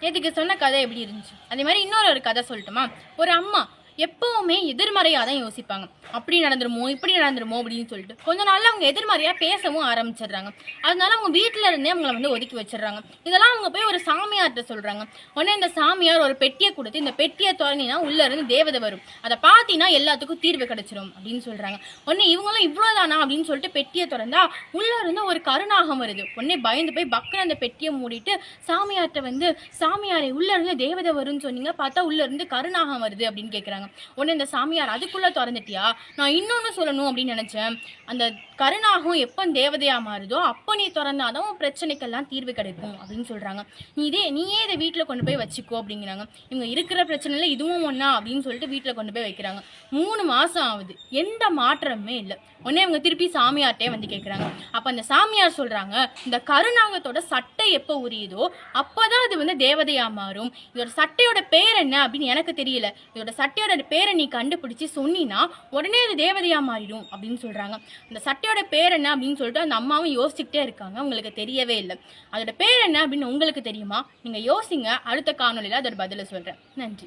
நேற்றுக்கு சொன்ன கதை எப்படி இருந்துச்சு? அதே மாதிரி இன்னொரு கதை சொல்லட்டுமா? ஒரு அம்மா எப்பவுமே எதிர்மறையாக தான் யோசிப்பாங்க. அப்படி நடந்துருமோ இப்படி நடந்துருமோ அப்படின்னு சொல்லிட்டு கொஞ்ச நாள்ல அவங்க எதிர்மறையாக பேசவும் ஆரம்பிச்சிடுறாங்க. அதனால அவங்க வீட்டில இருந்தே அவங்கள ஒதுக்கி வச்சிடறாங்க. இதெல்லாம் அவங்க போய் ஒரு சாமியார்கிட்ட சொல்றாங்க. உடனே இந்த சாமியார் ஒரு பெட்டியை கொடுத்து, இந்த பெட்டியை திறந்தீங்கன்னா உள்ள இருந்து தேவதை வரும், அதை பார்த்தீங்கன்னா எல்லாத்துக்கும் தீர்வு கிடைச்சிரும் அப்படின்னு சொல்றாங்க. உடனே இவங்களும் இவ்வளவுதானா அப்படின்னு சொல்லிட்டு பெட்டியை திறந்தா உள்ள இருந்து ஒரு கருநாகம் வருது. உடனே பயந்து போய் பக்குன்னு அந்த பெட்டியை மூடிட்டு சாமியார்கிட்ட சாமியாரை உள்ள இருந்து தேவதை வரும்னு சொன்னீங்க, பார்த்தா உள்ள இருந்து கருநாகம் வருது அப்படின்னு கேட்குறாங்க. உடனே இந்த சாமியார், அதுக்குள்ள திறந்துட்டியா? நான் இன்னொன்னு சொல்லணும் அப்படின்னு நினைச்சேன். அந்த கருணாகம் எப்போ தேவதையா மாறுதோ அப்போ நீ திறந்தாதான் உன் பிரச்சனைக்கெல்லாம் தீர்வு கிடைக்கும் அப்படின்னு சொல்றாங்க. நீயே இதை வீட்டில் கொண்டு போய் வச்சுக்கோ அப்படிங்கிறாங்க. இவங்க இருக்கிற பிரச்சனைல இதுவும் ஒன்னா அப்படின்னு சொல்லிட்டு வீட்டில் கொண்டு போய் வைக்கிறாங்க. 3 மாசம் ஆகுது, எந்த மாற்றமே இல்லை. உடனே இவங்க திருப்பி சாமியார்ட்டே கேட்குறாங்க. அப்போ அந்த சாமியார் சொல்றாங்க, இந்த கருநாகத்தோட சட்டை எப்போ உரியுதோ அப்போதான் அது தேவதையா மாறும். இதோட சட்டையோட பேர் என்ன அப்படின்னு எனக்கு தெரியல, இதோட சட்டையோட பேரை நீ கண்டுபிடிச்சு சொன்னீன்னா உடனே அது தேவதையா மாறிடும் அப்படின்னு சொல்றாங்க. அந்த சட்டையோட பேர் என்ன அப்படின்னு சொல்லிட்டு அந்த அம்மாவும் யோசிச்சுக்கிட்டே இருக்காங்க. உங்களுக்கு தெரியவே இல்லை. அதோட பேர் என்ன அப்படின்னு உங்களுக்கு தெரியுமா? நீங்க யோசிங்க, அடுத்த காணொலியில அதோட பதில சொல்றேன். நன்றி.